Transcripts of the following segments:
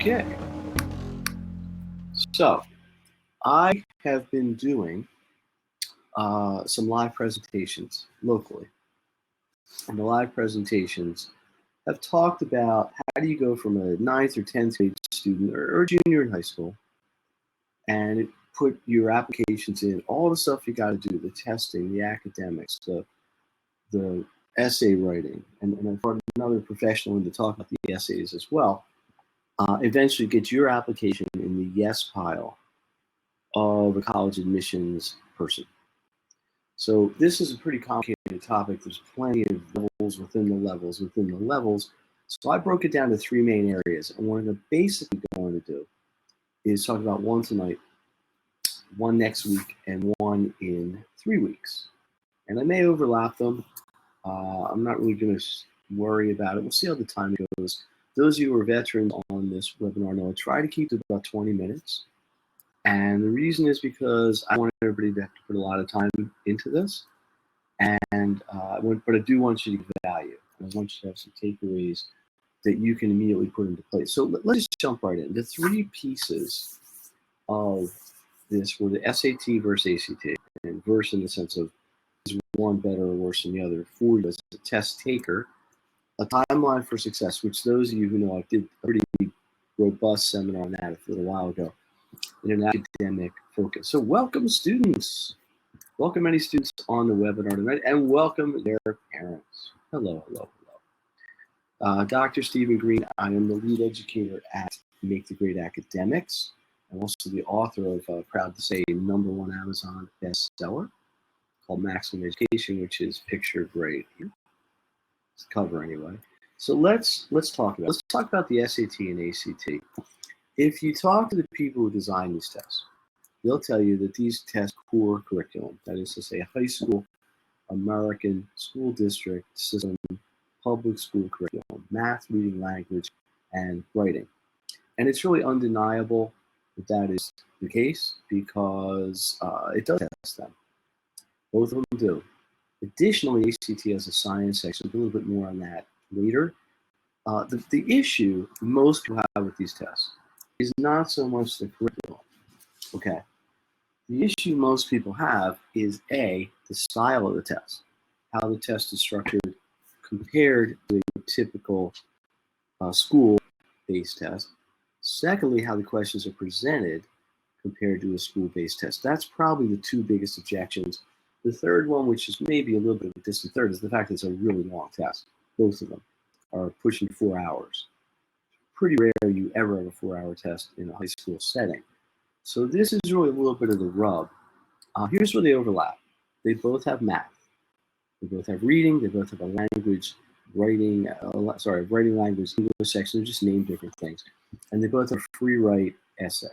Okay, so I have been doing some live presentations locally, and the live presentations have talked about how do you go from a 9th or 10th grade student or junior in high school and put your applications in, all the stuff you got to do, the testing, the academics, the essay writing, and I brought another professional in to talk about the essays as well. Eventually get your application in the yes pile of a college admissions person. So this is a pretty complicated topic. There's plenty of levels within the levels within the levels. So I broke it down to 3 main areas. And what I'm basically going to do is talk about one tonight, one next week, and one in 3 weeks. And I may overlap them. I'm not really going to worry about it. We'll see how the time goes. Those of you who are veterans on this webinar know I try to keep it about 20 minutes. And the reason is because I want everybody to have to put a lot of time into this. And but I do want you to get value. I want you to have some takeaways that you can immediately put into place. So let's just jump right in. The 3 pieces of this were the SAT versus ACT. And verse in the sense of is one better or worse than the other for you as a test taker. A timeline for success, which those of you who know I did a pretty robust seminar on that a little while ago, in an academic focus. So welcome students. Welcome any students on the webinar tonight, and welcome their parents. Hello, hello, hello. Dr. Steven Greene, I am the lead educator at Make the Grade Academics. I'm also the author of, proud to say, #1 Amazon bestseller called Maximum Education, which is picture grade here. Cover anyway. So let's talk about the SAT and ACT. If you talk to the people who design these tests, they'll tell you that these test core curriculum, that is to say, high school, American school district system, public school curriculum, math, reading, language, and writing. And it's really undeniable that that is the case because it does test them. Both of them do. Additionally, ACT has a science section. A little bit more on that later. The issue most people have with these tests is not so much the curriculum. Okay. The issue most people have is A, the style of the test, how the test is structured compared to a typical school-based test. Secondly, how the questions are presented compared to a school-based test. That's probably the 2 biggest objections. The third one, which is maybe a little bit of a distant third, is the fact that it's a really long test. Both of them are pushing 4 hours. Pretty rare you ever have a 4-hour test in a high school setting. So this is really a little bit of the rub. Here's where they overlap. They both have math. They both have reading. They both have a language, writing language, English section. They're just named different things. And they both have free write essay.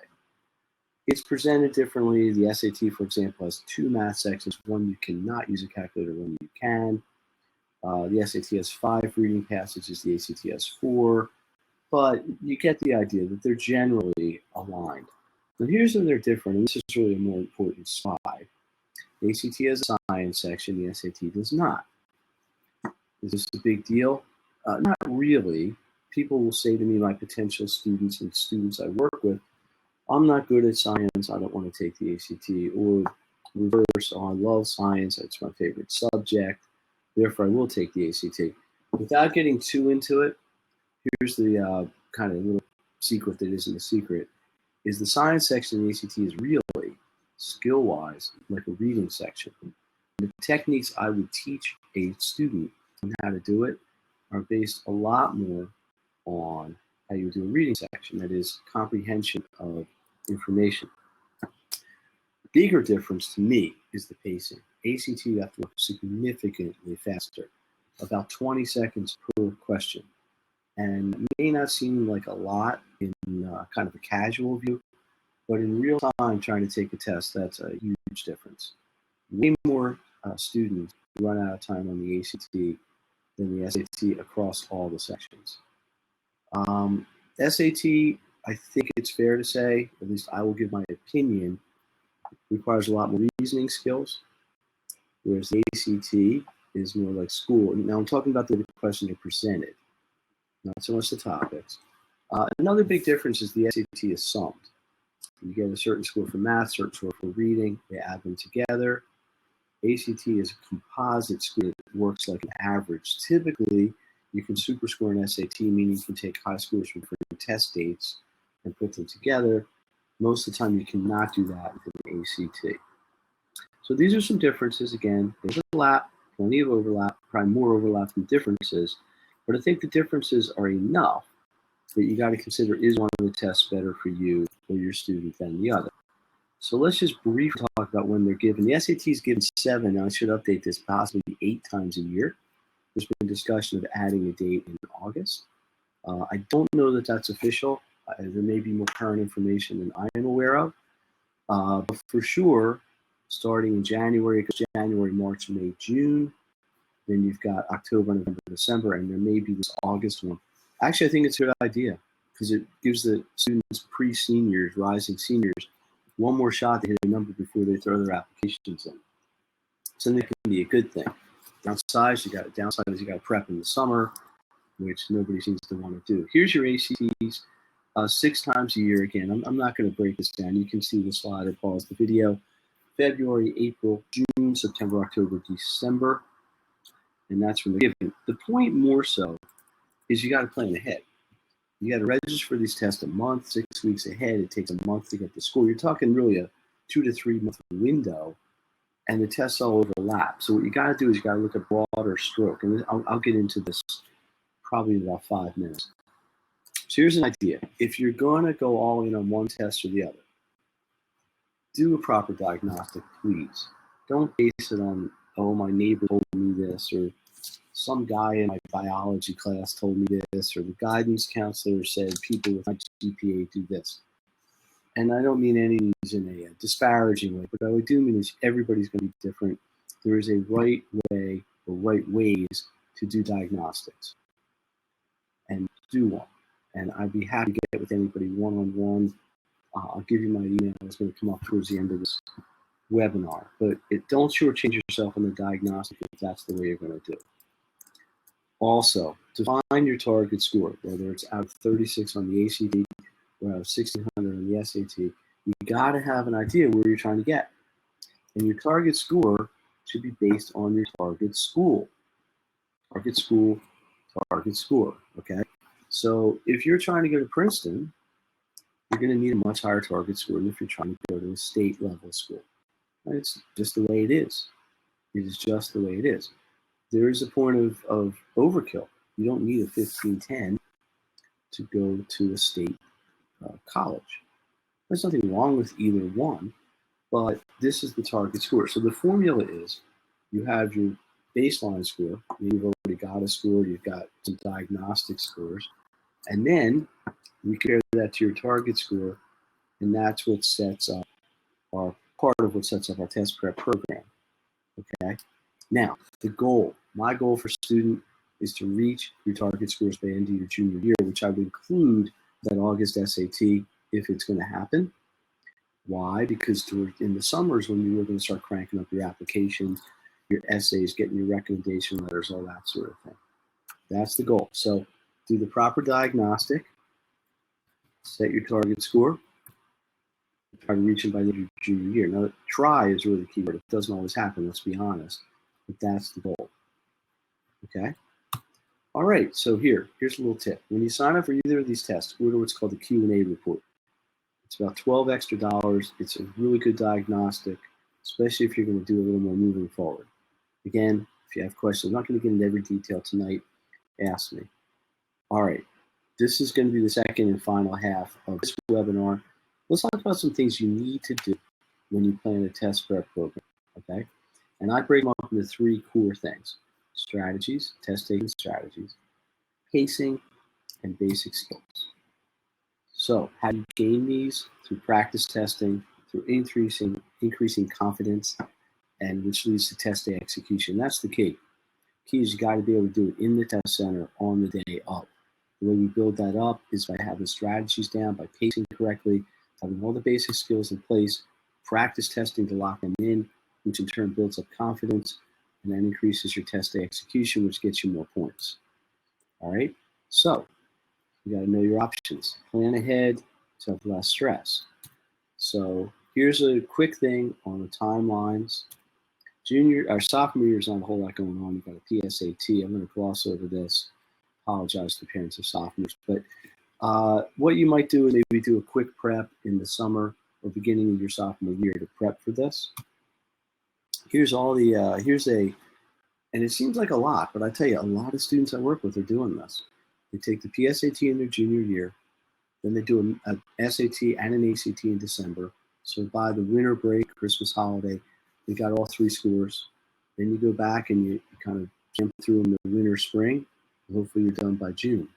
It's presented differently. The SAT, for example, has 2 math sections. One you cannot use a calculator, one you can. The SAT has 5 reading passages. The ACT has 4. But you get the idea that they're generally aligned. Now here's where they're different, and this is really a more important slide. The ACT has a science section. The SAT does not. Is this a big deal? Not really. People will say to me, my potential students and students I work with, I'm not good at science, I don't want to take the ACT, or reverse, I love science, it's my favorite subject, therefore I will take the ACT. Without getting too into it, here's the kind of little secret that isn't a secret, is the science section of the ACT is really, skill-wise, like a reading section. The techniques I would teach a student on how to do it are based a lot more on how you do a reading section, that is, comprehension of information. Bigger difference to me is the pacing. ACT you have to work significantly faster, about 20 seconds per question. And it may not seem like a lot in kind of a casual view, but in real time trying to take a test, that's a huge difference. Way more students run out of time on the ACT than the SAT across all the sections. SAT, I think it's fair to say, at least I will give my opinion, requires a lot more reasoning skills, whereas the ACT is more like school. Now I'm talking about the questions that are presented, not so much the topics. Another big difference is the SAT is summed. You get a certain score for math, certain score for reading. They add them together. ACT is a composite score that works like an average. Typically, you can superscore an SAT, meaning you can take high scores from different test dates and put them together. Most of the time, you cannot do that with an ACT. So these are some differences. Again, there's overlap, plenty of overlap, probably more overlap than differences. But I think the differences are enough that you got to consider, is one of the tests better for you or your student than the other? So let's just briefly talk about when they're given. The SAT is given 7, and I should update this, possibly 8 times a year. There's been discussion of adding a date in August. I don't know that that's official. There may be more current information than I am aware of. But for sure, starting in January, because January, March, May, June, then you've got October, November, December, and there may be this August one. Actually, I think it's a good idea because it gives the students, pre-seniors, rising seniors, one more shot to hit a number before they throw their applications in. So that can be a good thing. Downside is you got to prep in the summer, which nobody seems to want to do. Here's your ACTs, 6 times a year. Again, I'm not going to break this down. You can see the slide or pause the video. February, April, June, September, October, December, and that's when they're given. The point more so is you got to plan ahead. You got to register for these tests a month, 6 weeks ahead. It takes a month to get the score. You're talking really a 2 to 3 month window, and the tests all overlap. So what you got to do is you got to look at broader stroke, and I'll get into this probably in about 5 minutes. So here's an idea. If you're going to go all in on one test or the other, do a proper diagnostic, please. Don't base it on, oh, my neighbor told me this, or some guy in my biology class told me this, or the guidance counselor said people with my GPA do this. And I don't mean any of these in a disparaging way, but what I do mean is everybody's going to be different. There is a right way or right ways to do diagnostics. And do one. And I'd be happy to get with anybody one-on-one. I'll give you my email. It's going to come up towards the end of this webinar. But don't shortchange yourself on the diagnostic if that's the way you're going to do it. Also, define your target score, whether it's out of 36 on the ACT or out of 1,600 on the SAT. You got to have an idea where you're trying to get. And your target score should be based on your target school. Target school, target score, okay? So if you're trying to go to Princeton, you're going to need a much higher target score than if you're trying to go to a state level school. And it's just the way it is. It is just the way it is. There is a point of overkill. You don't need a 1510 to go to a state college. There's nothing wrong with either one, but this is the target score. So the formula is you have your baseline score. You've already got a score. You've got some diagnostic scores. And then we compare that to your target score, and that's what sets up our part of what sets up our test prep program. Okay? Now, the goal, my goal for student is to reach your target scores by end of your junior year, which I would include that August SAT if it's going to happen. Why? Because in the summers when you were going to start cranking up your application, your essays, getting your recommendation letters, all that sort of thing. That's the goal. So do the proper diagnostic, set your target score, try to reach it by the end of your junior year. Now, try is really the key word. It doesn't always happen, let's be honest, but that's the goal. Okay? All right, so here's a little tip. When you sign up for either of these tests, order what's called the Q&A report. It's about $12 extra. It's a really good diagnostic, especially if you're going to do a little more moving forward. Again, if you have questions, I'm not going to get into every detail tonight. Ask me. All right, this is going to be the second and final half of this webinar. Let's talk about some things you need to do when you plan a test prep program, okay? And I break them up into 3 core things: strategies, test taking strategies, pacing, and basic skills. So how do you gain these? Through practice testing, through increasing confidence, and which leads to test day execution. That's the key. Key is you got to be able to do it in the test center on the day of. The way we build that up is by having strategies down, by pacing correctly, having all the basic skills in place, practice testing to lock them in, which in turn builds up confidence, and then increases your test day execution, which gets you more points. All right? So You got to know your options. Plan ahead to have less stress. So here's a quick thing on the timelines. Junior or sophomore year is not a whole lot going on. You've got a PSAT. I'm going to gloss over this. Apologize to parents of sophomores. But what you might do is maybe do a quick prep in the summer or beginning of your sophomore year to prep for this. Here's all the, and it seems like a lot, but I tell you, a lot of students I work with are doing this. They take the PSAT in their junior year, then they do an SAT and an ACT in December. So by the winter break, Christmas holiday, they got all 3 scores. Then you go back and you kind of jump through in the winter, spring. And hopefully you're done by June.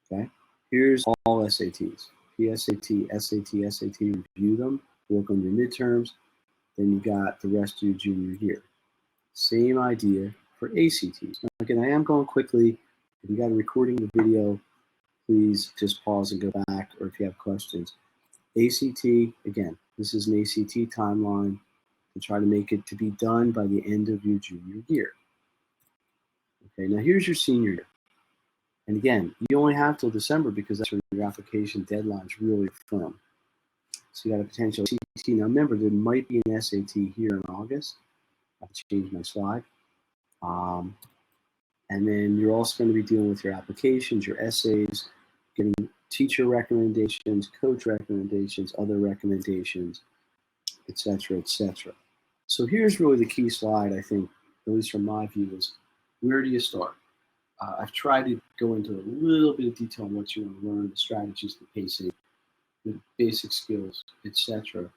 Okay? Here's all SATs. PSAT, SAT, SAT, review them, work on your midterms. Then you got the rest of your junior year. Same idea for ACTs. Now, again, I am going quickly. If you got a recording of the video, please just pause and go back, or if you have questions. ACT, again, this is an ACT timeline to try to make it to be done by the end of your junior year. Okay, now here's your senior year. And again, you only have till December because that's when your application deadline's really firm. So you got a potential ACT. Now remember, there might be an SAT here in August. I've changed my slide. And then you're also going to be dealing with your applications, your essays, getting teacher recommendations, coach recommendations, other recommendations, etc., etc. So here's really the key slide, I think, at least from my view, is where do you start? I've tried to go into a little bit of detail on what you want to learn, the strategies, the pacing, the basic skills, etc.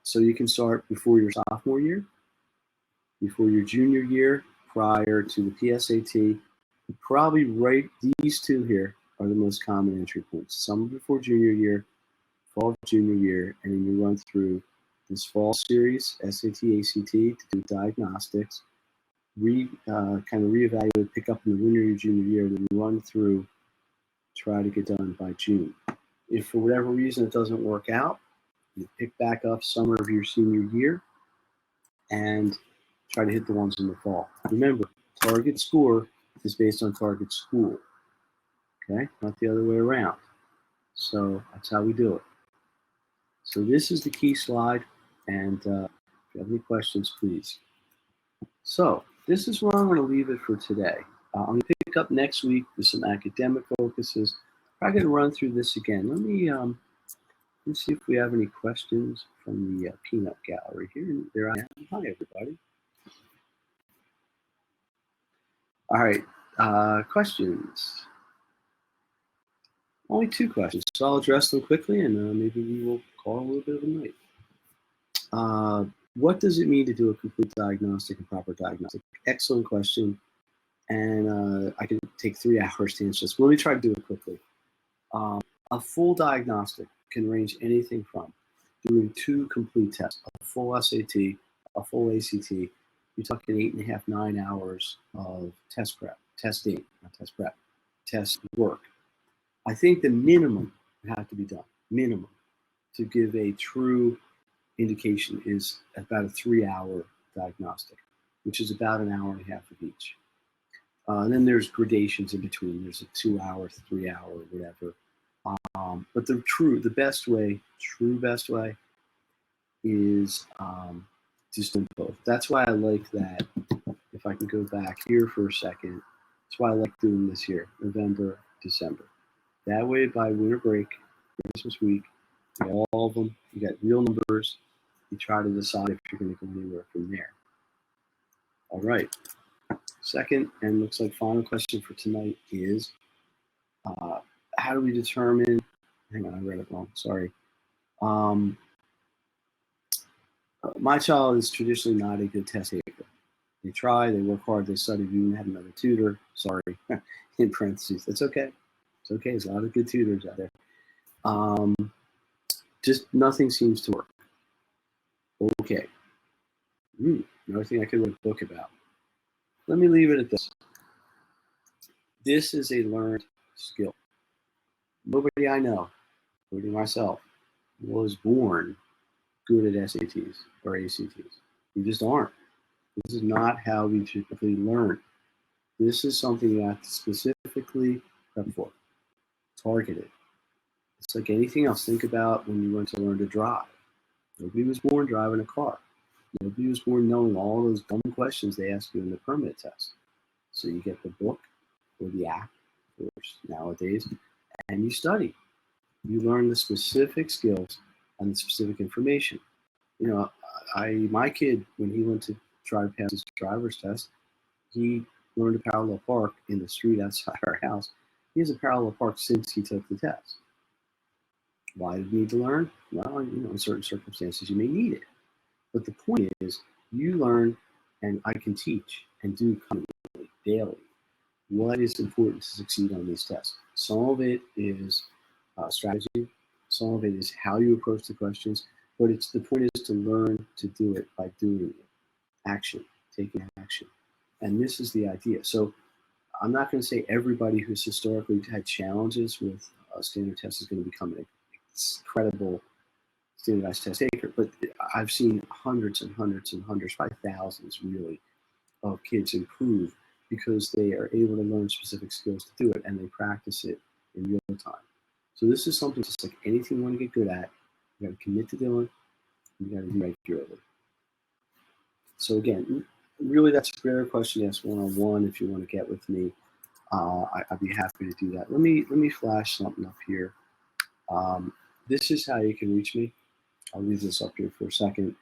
So you can start before your sophomore year, before your junior year, prior to the PSAT. Probably right, these 2 here are the most common entry points. Some before junior year, fall of junior year, and then you run through this fall series, SAT, ACT, to do diagnostics, kind of reevaluate, pick up in the winter of your junior year, then run through, try to get done by June. If for whatever reason it doesn't work out, you pick back up summer of your senior year and try to hit the ones in the fall. Remember, target score is based on target school, okay? Not the other way around. So that's how we do it. So this is the key slide, and if you have any questions, please. So this is where I'm going to leave it for today. I'm going to pick up next week with some academic focuses. I'm going to run through this again. Let's see if we have any questions from the peanut gallery here. There I am. Hi, everybody. All right, questions. Only 2 questions, so I'll address them quickly, and maybe we will call a little bit of a night. What does it mean to do a complete diagnostic and proper diagnostic? Excellent question, and I could take 3 hours to answer this. Let me try to do it quickly. A full diagnostic can range anything from doing 2 complete tests, a full SAT, a full ACT. You're talking 8.5, 9 hours of test prep, testing, not test prep, test work. I think the minimum that have to be done, minimum, to give a true indication is about a 3-hour diagnostic, which is about an hour and a half of each. And then there's gradations in between. There's a 2-hour, 3-hour, whatever. But the best way is just doing both. That's why I like that. If I can go back here for a second, that's why I like doing this here, November, December. That way, by winter break, Christmas week, you got all of them. You got real numbers. You try to decide if you're going to go anywhere from there. All right. Second, and looks like final question for tonight is, how do we determine? Hang on, I read it wrong. Sorry. My child is traditionally not a good test taker. They try, they work hard, they study. We even had another tutor. Sorry, in parentheses. That's okay. It's okay. There's a lot of good tutors out there. Just nothing seems to work. Okay. Another thing I could write a book about. Let me leave it at this. This is a learned skill. Nobody I know, including myself, was born good at SATs or ACTs. You just aren't. This is not how we typically learn. This is something you have to specifically prep for. targeted. It's like anything else. Think about when you went to learn to drive. Nobody was born driving a car. Nobody was born knowing all those dumb questions they ask you in the permit test. So you get the book or the app, of course, nowadays, and you study. You learn the specific skills and the specific information. My kid, when he went to try to pass his driver's test, he learned to parallel park in the street outside our house. He has a parallel park since he took the test. Why did he need to learn? Well, in certain circumstances, you may need it. But the point is, you learn, and I can teach and do constantly, daily, what is important to succeed on these tests. Some of it is strategy. Some of it is how you approach the questions. But the point is to learn to do it by doing it. Action, taking action. And this is the idea. So I'm not going to say everybody who's historically had challenges with a standard test is going to become an incredible standardized test taker, but I've seen hundreds and hundreds and hundreds, probably thousands really, of kids improve because they are able to learn specific skills to do it and they practice it in real time. So this is something just like anything you want to get good at, you got to commit to doing, you got to do regularly. So again, really that's a great question to ask one-on-one if you want to get with me. I'd be happy to do that. Let me flash something up here. This is how you can reach me. I'll leave this up here for a second.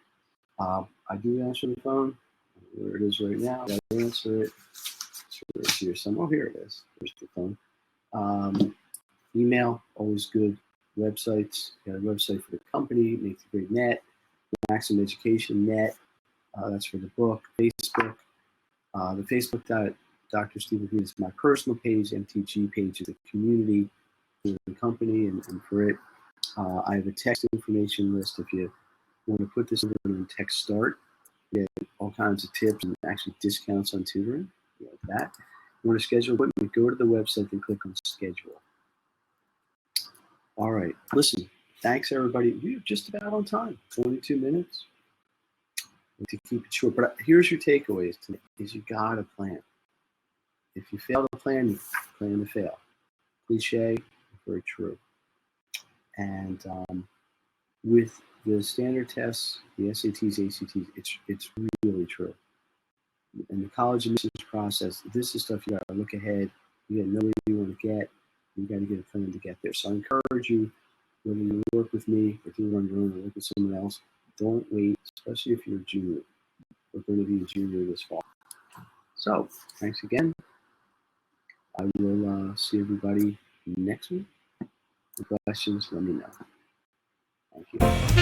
I do answer the phone. Where it is right now, I answer it. It's here somewhere. Oh, here it is. There's the phone. Email, always good. Websites, got a website for the company, Make the Grade Net, Maximum Education Net. That's for the book. Facebook. The Facebook Dr. Steven Greene is my personal page. MTG page is the community for the company and for it. I have a text information list. If you want to put this in text start, you get all kinds of tips and actually discounts on tutoring, like that. You want to schedule an appointment, go to the website and click on schedule. All right, listen, thanks everybody. We're just about on time, 22 minutes. To keep it short, but here's your takeaways tonight, is you got to plan. If you fail to plan, you plan to fail. Cliche, very true. And with the standard tests, the SATs, ACTs, it's really true. In the college admissions process, this is stuff you got to look ahead. You got to know where you want to get. You got to get a plan to get there. So I encourage you, whether you work with me, or do it on your own, or work with someone else, don't wait, especially if you're a junior. We're going to be a junior this fall. So thanks again. I will see everybody next week. Any questions, let me know. Thank you.